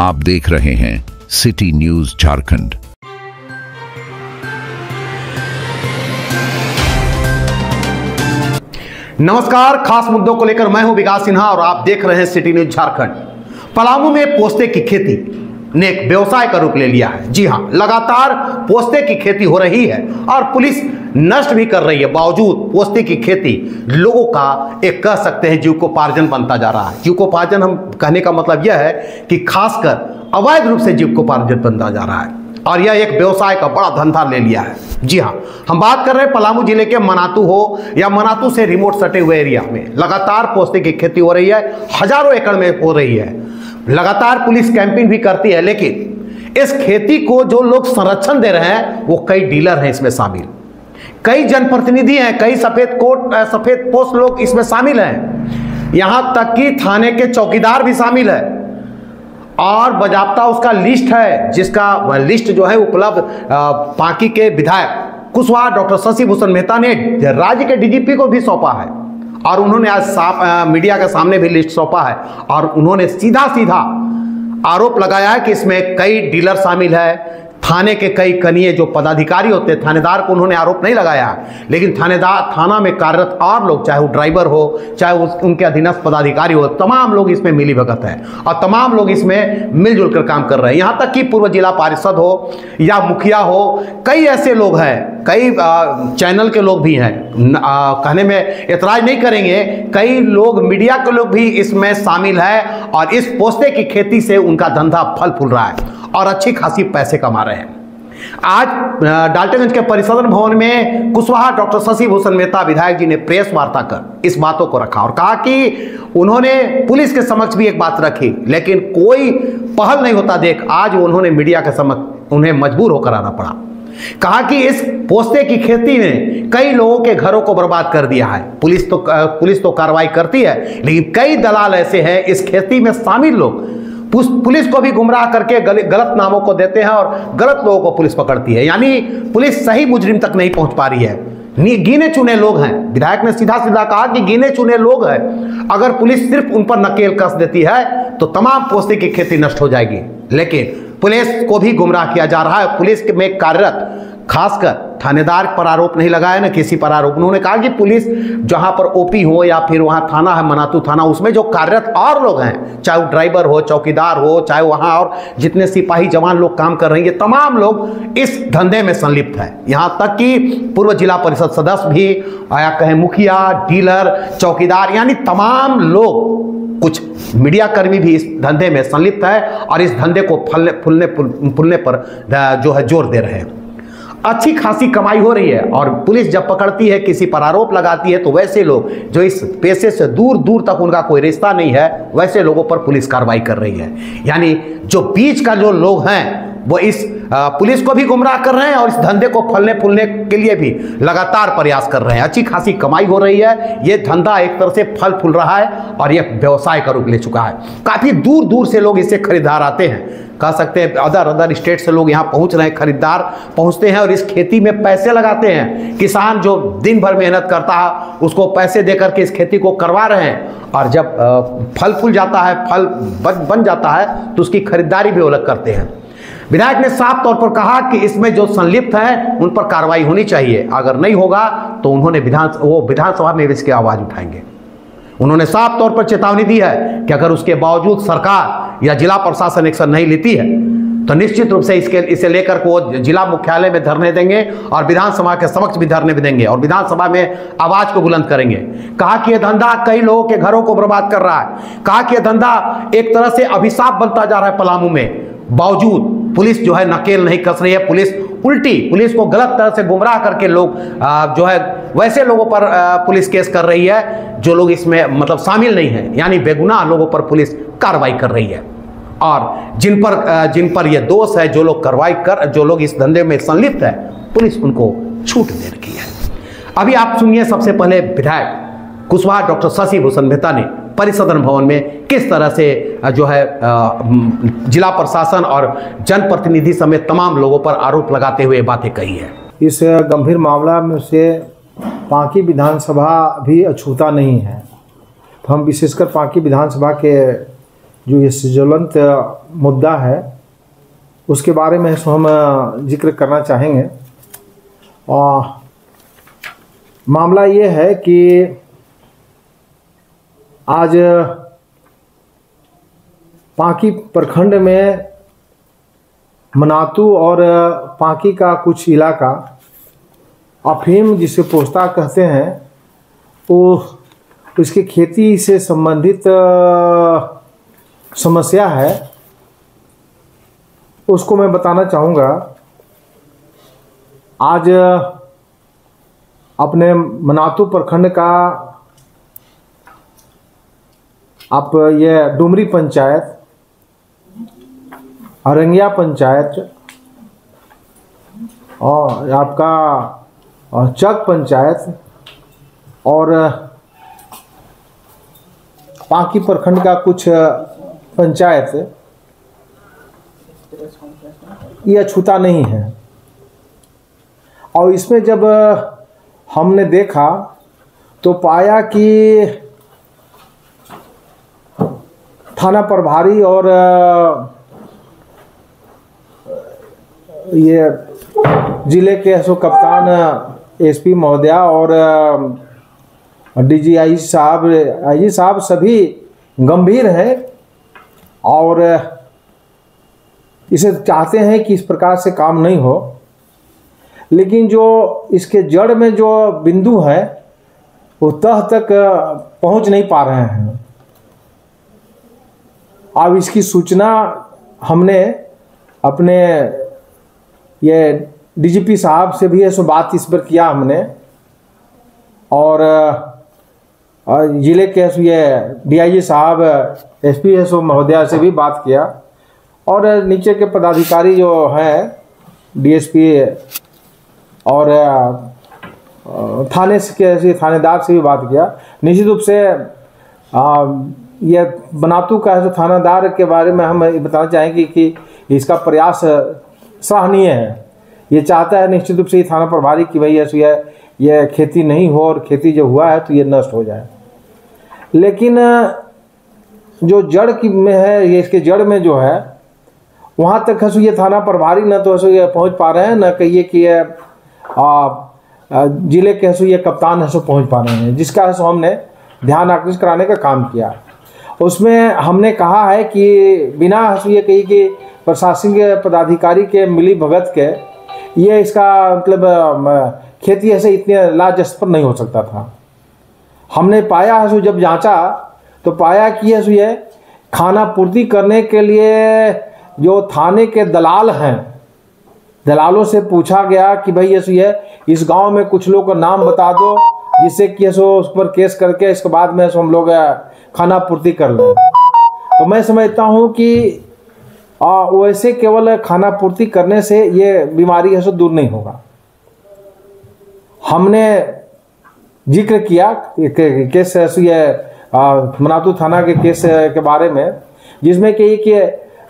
आप देख रहे हैं सिटी न्यूज झारखंड। नमस्कार, खास मुद्दों को लेकर मैं हूं विकास सिन्हा और आप देख रहे हैं सिटी न्यूज झारखंड। पलामू में पोस्ते की खेती ने एक व्यवसाय का रूप ले लिया है। जी हां, लगातार पोस्ते की खेती हो रही है और पुलिस नष्ट भी कर रही है। बावजूद पोस्ते की खेती लोगों का एक कह सकते हैं जीविकोपार्जन बनता जा रहा है। जीविकोपार्जन हम कहने का मतलब यह है कि खासकर अवैध रूप से जीविकोपार्जन बनता जा रहा है और यह एक व्यवसाय का बड़ा धंधा ले लिया है। जी हाँ, हम बात कर रहे हैं पलामू जिले के मनातू हो या मनातू से रिमोट सटे हुए एरिया में लगातार पोस्ते की खेती हो रही है। हजारों एकड़ में हो रही है। लगातार पुलिस कैंपिंग भी करती है, लेकिन इस खेती को जो लोग संरक्षण दे रहे हैं वो कई डीलर हैं इसमें शामिल, कई जनप्रतिनिधि हैं, कई सफेद पोस्ट लोग इसमें शामिल हैं। यहां तक कि थाने के चौकीदार भी शामिल है और बाजाप्ता उसका लिस्ट है, जिसका लिस्ट जो है उपलब्ध पांकी के विधायक कुशवाहा डॉक्टर शशि भूषण मेहता ने राज्य के डीजीपी को भी सौंपा है और उन्होंने आज मीडिया के सामने भी लिस्ट सौंपा है और उन्होंने सीधा सीधा आरोप लगाया है कि इसमें कई डीलर शामिल है। थाने के कई कनीय जो पदाधिकारी होते हैं, थानेदार को उन्होंने आरोप नहीं लगाया, लेकिन थाना में कार्यरत और लोग, चाहे वो ड्राइवर हो, चाहे उनके अधीनस्थ पदाधिकारी हो, तमाम लोग इसमें मिली भगत है और तमाम लोग इसमें मिलजुल कर काम कर रहे हैं। यहाँ तक कि पूर्व जिला पार्षद हो या मुखिया हो, कई ऐसे लोग हैं, कई चैनल के लोग भी हैं, कहने में एतराज नहीं करेंगे, कई लोग मीडिया के लोग भी इसमें शामिल है और इस पोस्ते की खेती से उनका धंधा फल फूल रहा है और अच्छी खासी पैसे कमा रहे हैं। आज डाल्टनगंज के परिसदन भवन में कुशवाहा डॉक्टर शशि भूषण मेहता विधायक जी ने प्रेस वार्ता कर इस बातों को रखा और कहा कि उन्होंने पुलिस के समक्ष भी एक बात रखी, लेकिन कोई पहल नहीं होता देख आज उन्होंने मीडिया के समक्ष उन्हें मजबूर होकर आना पड़ा। कहा कि इस पोस्ते की खेती ने कई लोगों के घरों को बर्बाद कर दिया है। पुलिस तो कार्रवाई करती है, लेकिन कई दलाल ऐसे हैं इस खेती में शामिल लोग पुलिस को भी गुमराह करके गलत नामों को देते हैं और गलत लोगों को पुलिस पकड़ती है। यानी पुलिस सही मुजरिम तक नहीं पहुंच पा रही है। गिने चुने लोग हैं। विधायक ने सीधा सीधा कहा कि गिने चुने लोग हैं। अगर पुलिस सिर्फ उन पर नकेल कस देती है तो तमाम पोस्ते की खेती नष्ट हो जाएगी, लेकिन पुलिस को भी गुमराह किया जा रहा है। पुलिस में कार्यरत खासकर थानेदार पर आरोप नहीं लगाया ना किसी पर आरोप। उन्होंने कहा कि पुलिस जहां पर ओपी हो या फिर वहां थाना है मनातू थाना, उसमें जो कार्यरत और लोग हैं, चाहे वो ड्राइवर हो, चौकीदार हो, चाहे वहां और जितने सिपाही जवान लोग काम कर रहे हैं, ये तमाम लोग इस धंधे में संलिप्त है। यहां तक कि पूर्व जिला परिषद सदस्य भी या कहें मुखिया, डीलर, चौकीदार, यानी तमाम लोग, कुछ मीडिया कर्मी भी इस धंधे में संलिप्त है और इस धंधे को फूलने पर जो है जोर दे रहे हैं। अच्छी खासी कमाई हो रही है और पुलिस जब पकड़ती है, किसी पर आरोप लगाती है, तो वैसे लोग जो इस पेशे से दूर दूर तक उनका कोई रिश्ता नहीं है, वैसे लोगों पर पुलिस कार्रवाई कर रही है। यानी जो बीच का जो लोग हैं वो इस पुलिस को भी गुमराह कर रहे हैं और इस धंधे को फलने फूलने के लिए भी लगातार प्रयास कर रहे हैं। अच्छी खासी कमाई हो रही है। ये धंधा एक तरह से फल फूल रहा है और यह व्यवसाय का रूप ले चुका है। काफ़ी दूर दूर से लोग इससे खरीदार आते हैं। कह सकते हैं अदर स्टेट से लोग यहाँ पहुँच रहे हैं, खरीदार पहुँचते हैं और इस खेती में पैसे लगाते हैं। किसान जो दिन भर मेहनत करता है उसको पैसे दे करके इस खेती को करवा रहे हैं और जब फल फूल जाता है, फल बन जाता है, तो उसकी खरीदारी भी वो लोग करते हैं। विधायक ने साफ तौर पर कहा कि इसमें जो संलिप्त हैं उन पर कार्रवाई होनी चाहिए। अगर नहीं होगा तो उन्होंने विधानसभा में इसकी आवाज उठाएंगे। उन्होंने साफ तौर पर चेतावनी दी है कि अगर उसके बावजूद सरकार या जिला प्रशासन एक्शन नहीं लेती है तो निश्चित रूप से इसे लेकर को जिला मुख्यालय में धरने देंगे और विधानसभा के समक्ष भी धरने देंगे और विधानसभा में आवाज को बुलंद करेंगे। कहा कि यह धंधा कई लोगों के घरों को बर्बाद कर रहा है। कहा कि यह धंधा एक तरह से अभिशाप बनता जा रहा है पलामू में। बावजूद पुलिस जो है नकेल नहीं कस रही है। पुलिस को गलत तरह से गुमराह करके लोग जो है वैसे लोगों पर पुलिस केस कर रही है जो लोग इसमें मतलब शामिल नहीं है। यानी बेगुनाह लोगों पर पुलिस कार्रवाई कर रही है और जिन पर यह दोष है, जो लोग इस धंधे में संलिप्त है, पुलिस उनको छूट दे रखी है। अभी आप सुनिए सबसे पहले विधायक कुशवाहा डॉक्टर शशि भूषण मेहता ने परिसदन भवन में किस तरह से जो है जिला प्रशासन और जनप्रतिनिधि समेत तमाम लोगों पर आरोप लगाते हुए बातें कही है। इस गंभीर मामला में से पांकी विधानसभा भी अछूता नहीं है। तो हम विशेषकर पांकी विधानसभा के जो ये ज्वलंत मुद्दा है उसके बारे में हम जिक्र करना चाहेंगे। और मामला ये है कि आज पांकी प्रखंड में मनातू और पांकी का कुछ इलाका अफीम जिसे पोस्ता कहते हैं वो उसकी खेती से संबंधित समस्या है, उसको मैं बताना चाहूँगा। आज अपने मनातू प्रखंड का आप ये डुमरी पंचायत, अरंगिया पंचायत और आपका चक पंचायत और पांकी प्रखंड का कुछ पंचायत ये अछूता नहीं है। और इसमें जब हमने देखा तो पाया कि थाना प्रभारी और ये जिले के एसओ कप्तान एसपी महोदया और डीजीआई साहब, आईजी साहब सभी गंभीर हैं और इसे चाहते हैं कि इस प्रकार से काम नहीं हो, लेकिन जो इसके जड़ में जो बिंदु है वो तह तक पहुंच नहीं पा रहे हैं। अब इसकी सूचना हमने अपने ये डीजीपी साहब से भी ऐसा बात इस पर किया हमने और जिले के ये डीआईजी साहब, एसपी एसओ महोदया से भी बात किया और नीचे के पदाधिकारी जो हैं डीएसपी और थाने के थानेदार से भी बात किया। निश्चित रूप से ये बनातू का है थानादार के बारे में हम बताना चाहेंगे कि इसका प्रयास सराहनीय है। ये चाहता है निश्चित रूप से ये थाना प्रभारी कि भाई ऐसी है ये खेती नहीं हो और खेती जो हुआ है तो ये नष्ट हो जाए, लेकिन जो जड़ की में है ये इसके जड़ में जो है वहाँ तक हंसू ये थाना प्रभारी न तो हंसू ये पहुँच पा रहे हैं, न कहिए कि ये जिले के हंसू ये कप्तान हंसू पहुँच पा रहे हैं, जिसका हंसू हमने ध्यान आकृष्ट कराने का काम किया। उसमें हमने कहा है कि बिना हंसू ये कही कि प्रशासनिक पदाधिकारी के मिली भगत के ये इसका मतलब खेती ऐसे इतने लाजस्पर नहीं हो सकता था। हमने पाया है जब जांचा तो पाया कि ये खाना पूर्ति करने के लिए जो थाने के दलाल हैं, दलालों से पूछा गया कि भाई ये इस गांव में कुछ लोग का नाम बता दो जिससे कि उस पर केस करके इसके बाद में हम लोग खाना पूर्ति कर लें। तो मैं समझता हूं कि वैसे केवल खाना पूर्ति करने से ये बीमारी है सो दूर नहीं होगा। हमने जिक्र किया केस ये मनातू थाना के केस के बारे में, जिसमें कि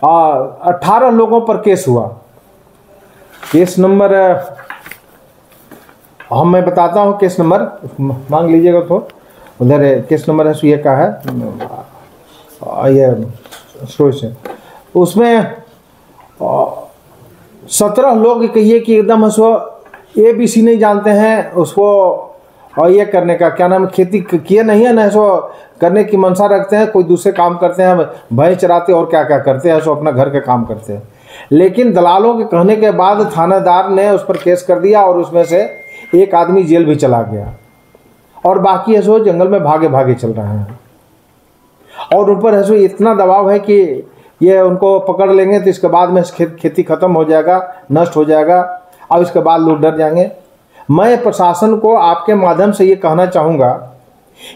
18 लोगों पर केस हुआ। केस नंबर मैं बताता हूँ, केस नंबर मांग लीजिएगा तो उधर केस नंबर है ये का है ये स्टोरी से, उसमें 17 लोग कहिए कि एकदम उसको ABC नहीं जानते हैं उसको और ये करने का क्या नाम खेती किए नहीं है ना, सो करने की मंशा रखते हैं, कोई दूसरे काम करते हैं, भैंस चराते और क्या क्या करते हैं, सो अपना घर का काम करते हैं। लेकिन दलालों के कहने के बाद थानेदार ने उस पर केस कर दिया और उसमें से एक आदमी जेल भी चला गया और बाकी है सो जंगल में भागे भागे चल रहे हैं। और उन पर है सो इतना दबाव है कि ये उनको पकड़ लेंगे तो इसके बाद में खेती खत्म हो जाएगा, नष्ट हो जाएगा, अब इसके बाद लोग डर जाएंगे। मैं प्रशासन को आपके माध्यम से ये कहना चाहूँगा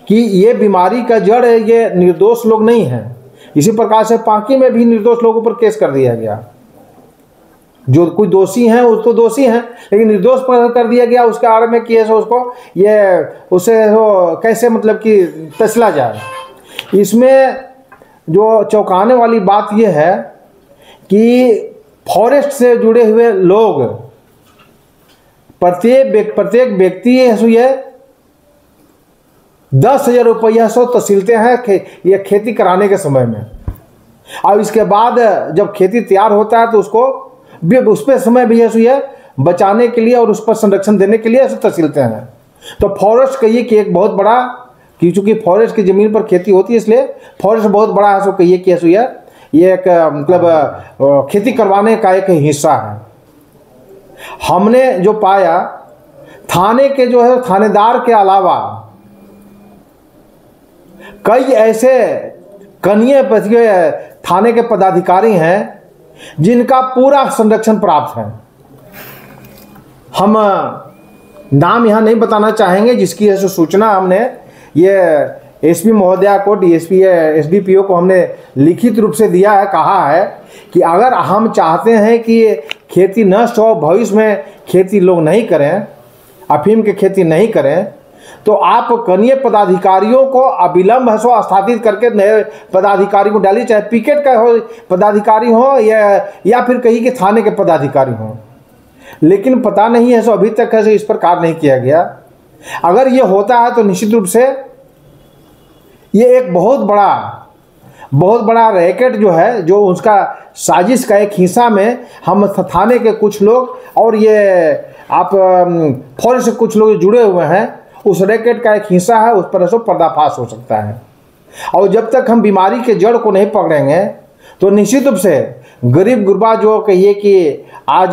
कि ये बीमारी का जड़ है, ये निर्दोष लोग नहीं हैं। इसी प्रकार से पांकी में भी निर्दोष लोगों पर केस कर दिया गया। जो कोई दोषी हैं उसको दोषी हैं, लेकिन निर्दोष पर कर दिया गया। उसके आड़ में किए उसको ये उसे कैसे मतलब कि तसला जाए। इसमें जो चौंकाने वाली बात यह है कि फॉरेस्ट से जुड़े हुए लोग प्रत्येक व्यक्ति ये 10,000 रुपया सो तहसीलते हैं ये खेती कराने के समय में। और इसके बाद जब खेती तैयार होता है तो उसको भी उस पर समय भी ऐसे ये बचाने के लिए और उस पर संरक्षण देने के लिए ऐसे तहसीलते हैं। तो फॉरेस्ट कहिए कि एक बहुत बड़ा, कि चूँकि फॉरेस्ट की ज़मीन पर खेती होती है इसलिए फॉरेस्ट बहुत बड़ा है, सो कहिए कि ऐसे ये एक मतलब खेती करवाने का एक हिस्सा है। हमने जो पाया थाने के जो है थानेदार के अलावा कई ऐसे कनीय थाने के पदाधिकारी हैं जिनका पूरा संरक्षण प्राप्त है। हम नाम यहाँ नहीं बताना चाहेंगे, जिसकी है सूचना हमने ये एसपी महोदया को, डीएसपी एसडीपीओ को हमने लिखित रूप से दिया है। कहा है कि अगर हम चाहते हैं कि खेती नष्ट हो, भविष्य में खेती लोग नहीं करें, अफीम की खेती नहीं करें, तो आप कनीय पदाधिकारियों को अविलंब है सो स्थापित करके नए पदाधिकारी को डालिए, चाहे पिकेट का हो पदाधिकारी हो या फिर कहीं के थाने के पदाधिकारी हो। लेकिन पता नहीं है सो अभी तक है इस पर कार्य नहीं किया गया। अगर ये होता है तो निश्चित रूप से ये एक बहुत बड़ा रैकेट जो है, जो उसका साजिश का एक हिस्सा में हम थाने के कुछ लोग और ये आप फौज से कुछ लोग जुड़े हुए हैं, उस रैकेट का एक हिस्सा है, उस पर ऐसा पर्दाफाश हो सकता है। और जब तक हम बीमारी के जड़ को नहीं पकड़ेंगे तो निश्चित रूप से गरीब गुरबा जो कहिए कि आज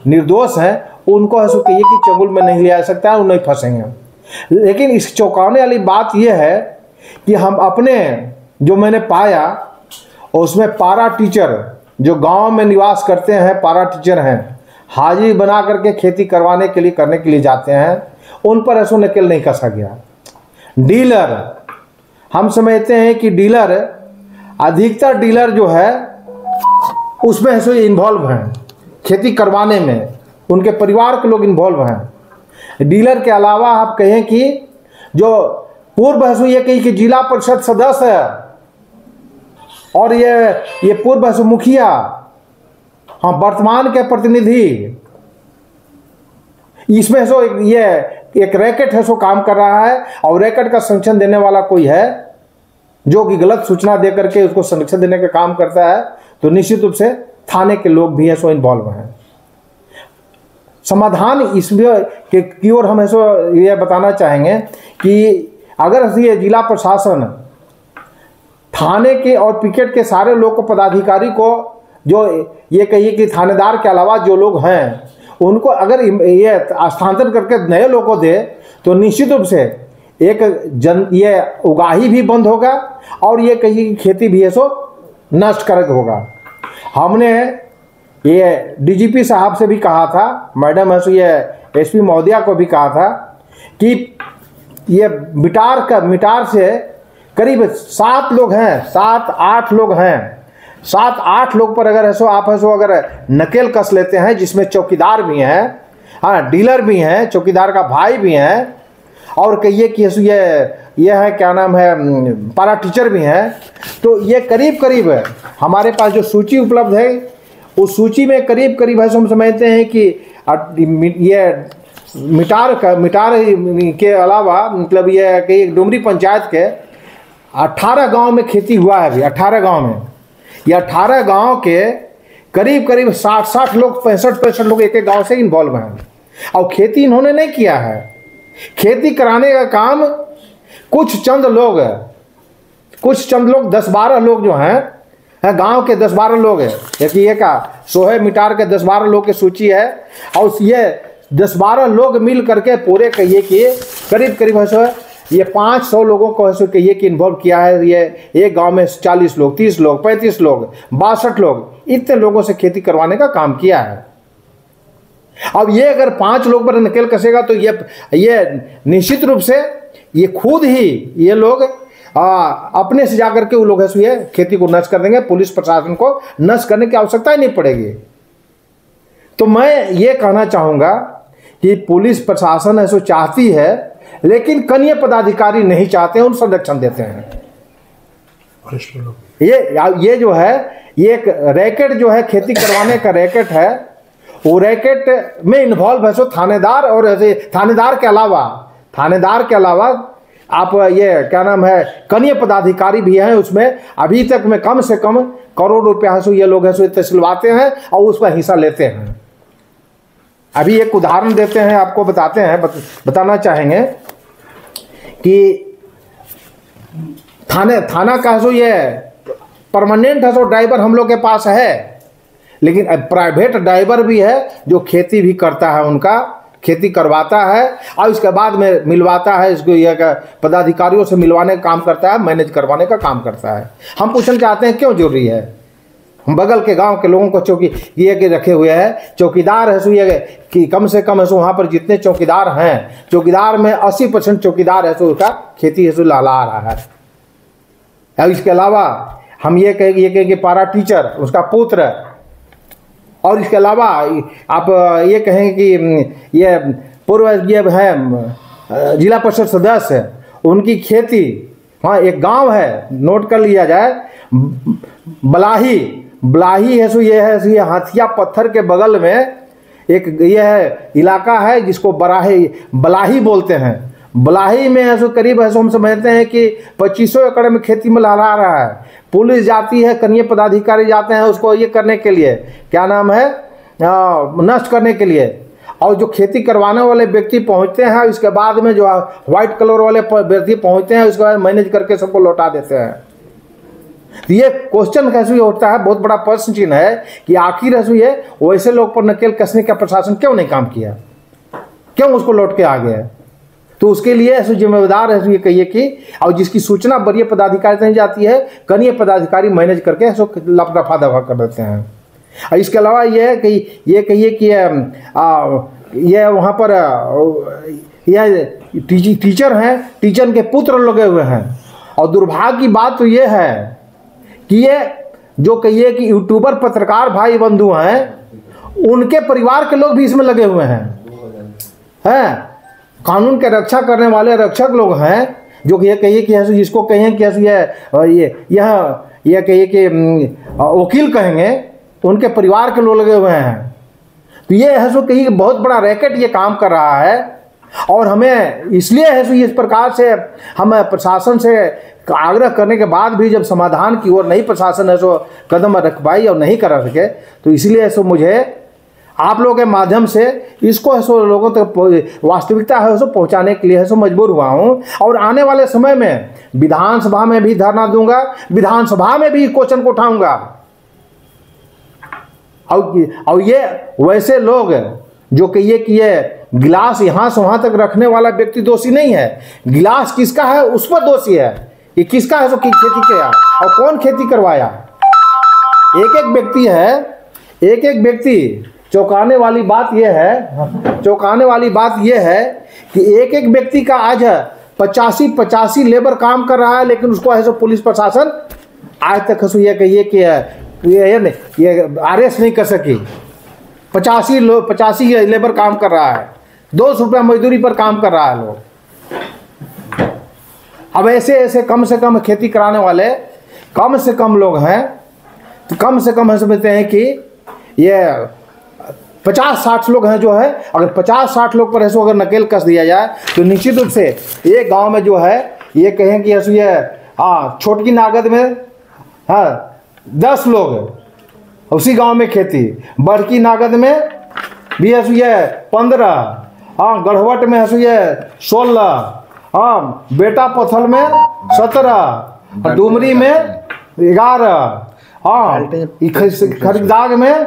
निर्दोष हैं, उनको ऐसा कहिए कि चंगुल में नहीं लिया जा सकता है, वो नहीं फंसेंगे। लेकिन इस चौंकाने वाली बात यह है कि हम अपने जो मैंने पाया उसमें पारा टीचर जो गांव में निवास करते हैं, पारा टीचर हैं, हाजिरी बना करके खेती करने के लिए जाते हैं, उन पर ऐसा नकेल नहीं कसा गया। डीलर, हम समझते हैं कि डीलर, अधिकतर डीलर जो है उसमें ऐसे इन्वॉल्व हैं, खेती करवाने में उनके परिवार के लोग इन्वॉल्व हैं। डीलर के अलावा आप कहें कि जो पूर्व है ये कहीं कि जिला परिषद सदस्य है और ये पूर्व है मुखिया, हाँ वर्तमान के प्रतिनिधि, इसमें सो ये एक रैकेट है सो काम कर रहा है। और रैकेट का संरक्षण देने वाला कोई है जो कि गलत सूचना दे करके उसको संरक्षण देने का काम करता है, तो निश्चित रूप से थाने के लोग भी ऐसो इन्वॉल्व हैं। समाधान इसमें की ओर हम ऐसो ये बताना चाहेंगे कि अगर ये जिला प्रशासन थाने के और पिकेट के सारे लोग को, पदाधिकारी को, जो ये कहिए कि थानेदार के अलावा जो लोग हैं उनको अगर ये स्थानांतरण करके नए लोगों को दे तो निश्चित रूप से एक ये उगाही भी बंद होगा और ये कहीं खेती भी ऐसो नष्ट करक होगा। हमने ये डीजीपी साहब से भी कहा था, मैडम ऐसे ये एसपी महोदया को भी कहा था कि ये मिटार से करीब 7 लोग हैं, 7-8 लोग हैं, 7-8 लोग पर अगर ऐसो आप ऐसो अगर नकेल कस लेते हैं, जिसमें चौकीदार भी हैं, हाँ डीलर भी हैं, चौकीदार का भाई भी हैं, और कहिए कि ये है क्या नाम है पारा टीचर भी हैं, तो ये करीब हमारे पास जो सूची उपलब्ध है उस सूची में करीब है, हम समझते हैं कि ये मिटार के अलावा मतलब ये कि डुमरी पंचायत के 18 गांव में खेती हुआ है। अभी 18 गांव में, ये 18 गांव के करीब 60 लोग, 65 लोग एक गांव से इन्वॉल्व हैं। और खेती इन्होंने नहीं किया है, खेती कराने का काम कुछ चंद लोग 10-12 लोग जो हैं, गांव के 10-12 लोग हैं। एक सोहे मिटार के 10-12 लोग की सूची है और ये 10-12 लोग मिल करके पूरे कहिए कि करीब है ये 500 लोगों को ऐसे कहिए कि इन्वॉल्व किया है। ये एक गांव में 40 लोग, 30 लोग, 35 लोग, 62 लोग, इतने लोगों से खेती करवाने का काम किया है। अब ये अगर 5 लोग पर नकेल कसेगा तो ये निश्चित रूप से ये खुद ही ये लोग अपने से जाकर के वो लोग ऐसे खेती को नष्ट कर देंगे, पुलिस प्रशासन को नष्ट करने की आवश्यकता ही नहीं पड़ेगी। तो मैं ये कहना चाहूँगा कि पुलिस प्रशासन ऐसा चाहती है, लेकिन कनीय पदाधिकारी नहीं चाहते हैं, उन संरक्षण देते हैं। ये जो है ये एक रैकेट जो है खेती करवाने का रैकेट है, वो रैकेट में इन्वॉल्व है सो थानेदार और थानेदार के अलावा आप ये क्या नाम है कनीय पदाधिकारी भी हैं उसमें, अभी तक में कम से कम करोड़ रुपया है ये लोग है तहसीलवाते हैं और उसका हिस्सा लेते हैं। अभी एक उदाहरण देते हैं आपको, बताते हैं, बताना चाहेंगे कि थाना का जो ये परमानेंट है तो ड्राइवर हम लोग के पास है, लेकिन प्राइवेट ड्राइवर भी है जो खेती भी करता है, उनका खेती करवाता है और इसके बाद में मिलवाता है, इसको यह पदाधिकारियों से मिलवाने का काम करता है, मैनेज करवाने का काम करता है। हम पूछना चाहते हैं क्यों जरूरी है? हम बगल के गांव के लोगों को चौकी ये के रखे हुए हैं, चौकीदार है सो ये कि कम से कम है सो वहाँ पर जितने चौकीदार हैं, चौकीदार में 80% चौकीदार है सो उसका खेती है सो लहला रहा है। और इसके अलावा हम ये कहेंगे कि पारा टीचर उसका पुत्र, और इसके अलावा आप ये कहेंगे कि ये पूर्व ये है जिला परिषद सदस्य, उनकी खेती, हाँ एक गांव है नोट कर लिया जाए, बलाही है सो ये है सो ये हाथिया पत्थर के बगल में एक ये है इलाका है जिसको बलाही बोलते हैं। बलाही में है सो करीब है सो हम समझते हैं कि 2500 एकड़ में खेती में लहरा रहा है। पुलिस जाती है, कनीय पदाधिकारी जाते हैं उसको ये करने के लिए, क्या नाम है, नष्ट करने के लिए, और जो खेती करवाने वाले व्यक्ति पहुंचते हैं उसके बाद में जो व्हाइट कलर वाले व्यक्ति पहुंचते हैं उसके बाद मैनेज करके सबको लौटा देते हैं। ये क्वेश्चन कैसे उठता है, बहुत बड़ा प्रश्न चिन्ह है कि आखिर ऐसे ये वैसे लोग पर नकेल कसने का प्रशासन क्यों नहीं काम किया, क्यों उसको लौट के आ गया? तो उसके लिए ऐसे जिम्मेदार है ये कहिए कि, और जिसकी सूचना वरीय पदाधिकारी तक जाती है, कनीय पदाधिकारी मैनेज करके ऐसे रफा दफा कर देते हैं। और इसके अलावा ये कहिए कि ये वहाँ पर यह टीचर हैं, टीचर के पुत्र लगे हुए हैं। और दुर्भाग्य की बात तो ये है कि ये जो कहिए कि यूट्यूबर पत्रकार भाई बंधु हैं, उनके परिवार के लोग भी इसमें लगे हुए हैं। कानून के रक्षा करने वाले रक्षक लोग हैं जो कि ये कहिए कि जिसको कहें कि ये कहिए कि वकील कहेंगे, उनके परिवार के लोग लगे हुए हैं। तो ये है सो कहिए बहुत बड़ा रैकेट ये काम कर रहा है। और हमें इसलिए है सो इस प्रकार से हम प्रशासन से आग्रह करने के बाद भी जब समाधान की ओर नहीं प्रशासन है सो कदम रख पाई और नहीं करा सके, तो इसलिए है सो मुझे आप लोगों के माध्यम से इसको है सो लोगों तक वास्तविकता है सो पहुंचाने के लिए है सो मजबूर हुआ हूं। और आने वाले समय में विधानसभा में भी धरना दूंगा, विधानसभा में भी क्वेश्चन को उठाऊंगा। और ये वैसे लोग जो कहिए कि ये गिलास यहाँ से वहाँ तक रखने वाला व्यक्ति दोषी नहीं है, गिलास किसका है उस पर दोषी है। ये किसका है सो कि खेती किया और कौन खेती करवाया। एक एक व्यक्ति है, एक एक व्यक्ति। चौंकाने वाली बात यह है कि एक एक व्यक्ति का आज 85 लेबर काम कर रहा है, लेकिन उसको है सो पुलिस प्रशासन आज तक ये कहिए कि ये अरेस्ट नहीं कर सकी। 85 लेबर काम कर रहा है, 200 रुपया मजदूरी पर काम कर रहा है लोग। अब ऐसे कम से कम खेती कराने वाले कम से कम लोग हैं, तो कम से कम हम समझते हैं कि ये 50-60 लोग हैं जो है। अगर 50-60 लोग पर ऐसे अगर नकेल कस दिया जाए तो निश्चित रूप से एक गांव में जो है ये कहें कि ऐसे ये छोटकी नागद में 10 लोग उसी गांव में खेती, बड़की नागद में भी ऐसे ये 15, गढ़वट में ऐसे ये 16, बेटा पथल में 17, डुमरी में 11, खरीदाग में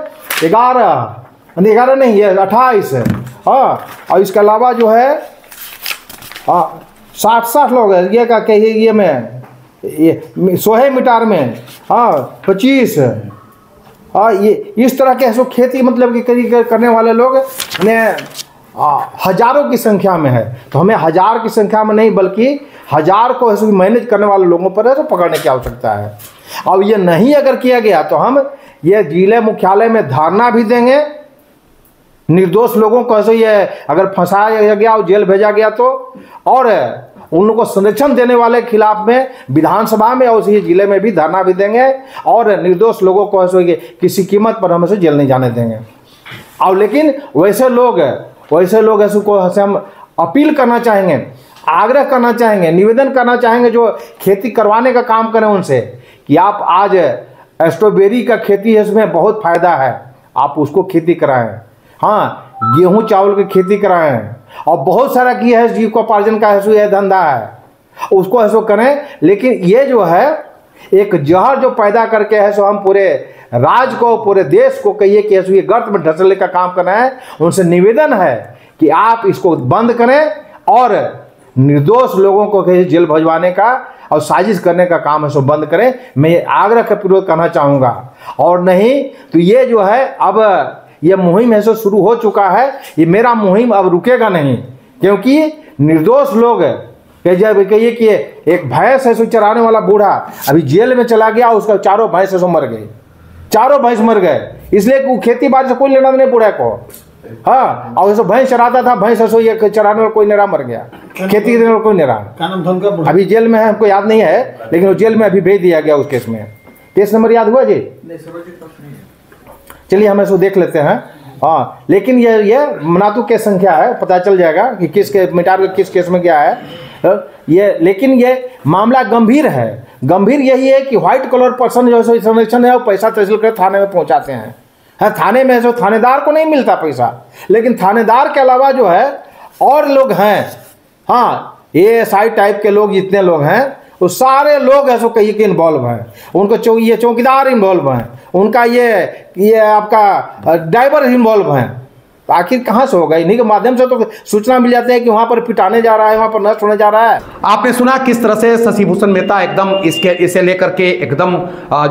11 नहीं है 28 है। और इसके अलावा जो है 60 लोग हैं ये का कहिए ये में ये सोहे मिटार में 25। ये इस तरह के खेती मतलब कि करने वाले लोग ने हजारों की संख्या में है। तो हमें हजार की संख्या में नहीं बल्कि 1000 को मैनेज करने वाले लोगों पर है तो पकड़ने की आवश्यकता है। अब ये नहीं अगर किया गया तो हम ये जिले मुख्यालय में धरना भी देंगे। निर्दोष लोगों को ऐसे ये अगर फंसाया गया और जेल भेजा गया तो, और उन लोगों को संरक्षण देने वाले खिलाफ में विधानसभा में और उसी जिले में भी धरना भी देंगे। और निर्दोष लोगों को ऐसे किसी कीमत पर हम ऐसे जेल नहीं जाने देंगे। और लेकिन वैसे लोग ऐसे को हम अपील करना चाहेंगे, आग्रह करना चाहेंगे, निवेदन करना चाहेंगे जो खेती करवाने का काम करें उनसे कि आप आज स्ट्रॉबेरी का खेती है, उसमें बहुत फायदा है, आप उसको खेती कराएं। हाँ, गेहूं चावल की खेती कराएं और बहुत सारा की है जीविकोपार्जन का है, यह धंधा है, उसको ऐसो करें। लेकिन ये जो है एक जहर जो पैदा करके है सो हम पूरे राज्य को, पूरे देश को कहिए कि ऐसे ये गर्त में ढसने का काम करना है। उनसे निवेदन है कि आप इसको बंद करें और निर्दोष लोगों को कहीं जेल भिजवाने का और साजिश करने का काम है सो बंद करें। मैं ये आग्रह का विरोध करना चाहूँगा। और नहीं तो ये जो है अब ये मुहिम है सो शुरू हो चुका है, ये मेरा मुहिम अब रुकेगा नहीं, क्योंकि निर्दोष लोग जब कहिए कि एक भैंस है सो चराने वाला बूढ़ा अभी जेल में चला गया, उसका चारों भैंस है सो मर गए, चारों भैंस मर गए, इसलिए कि खेती बाड़ी से कोई लेना नहीं बूढ़ा को। हाँ, और ऐसा भैंस चराता था, भैंस ऐसो ये चराने वाला कोई नहीं रहा, मर गया, खेती करने वाला कोई नहीं रहा, अभी जेल में है, हमको याद नहीं है, लेकिन वो जेल में अभी भेज दिया गया उस केस में। केस नंबर याद हुआ जी? चलिए हम इसको देख लेते हैं। हाँ, लेकिन ये मनातू केस संख्या है, पता चल जाएगा कि किस के मिटार के किस केस में क्या है ये। लेकिन ये मामला गंभीर है। गंभीर यही है कि व्हाइट कलर पर्सन जो संरक्षण है वो पैसा तहसील कर थाने में पहुंचाते हैं। हाँ, थाने में जो थानेदार को नहीं मिलता पैसा, लेकिन थानेदार के अलावा जो है और लोग हैं, हाँ ASI टाइप के लोग जितने लोग हैं वो सारे लोग ऐसा कहिए कि इन्वॉल्व हैं। उनको ये चौकीदार इन्वॉल्व हैं, उनका ये आपका ड्राइवर इन्वॉल्व हैं। आखिर कहाँ से होगा? इन्हीं के माध्यम से तो सूचना मिल जाती है कि वहाँ पर पिटाने जा रहा है, वहाँ पर नष्ट होने जा रहा है। आपने सुना किस तरह से शशि भूषण मेहता एकदम इसे लेकर के एकदम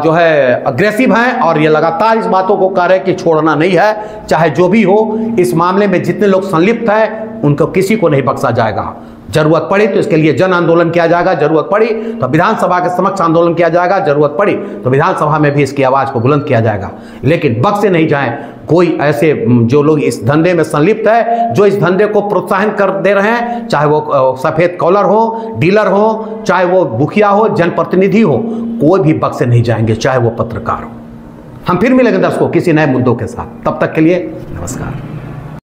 जो है अग्रेसिव हैं और ये लगातार इस बातों को कह रहे हैं कि छोड़ना नहीं है, चाहे जो भी हो। इस मामले में जितने लोग संलिप्त हैं उनको किसी को नहीं बख्शा जाएगा। जरूरत पड़ी तो इसके लिए जन आंदोलन किया जाएगा, जरूरत पड़ी तो विधानसभा के समक्ष आंदोलन किया जाएगा, जरूरत पड़ी तो विधानसभा में भी इसकी आवाज़ को बुलंद किया जाएगा। लेकिन बख्शे नहीं जाएं कोई ऐसे जो लोग इस धंधे में संलिप्त है, जो इस धंधे को प्रोत्साहन कर दे रहे हैं, चाहे वो सफ़ेद कॉलर हो, डीलर हो, चाहे वो मुखिया हो, जनप्रतिनिधि हो, कोई भी बख्शे नहीं जाएंगे, चाहे वो पत्रकार हो। हम फिर मिलेंगे दर्शकों किसी नए मुद्दों के साथ, तब तक के लिए नमस्कार।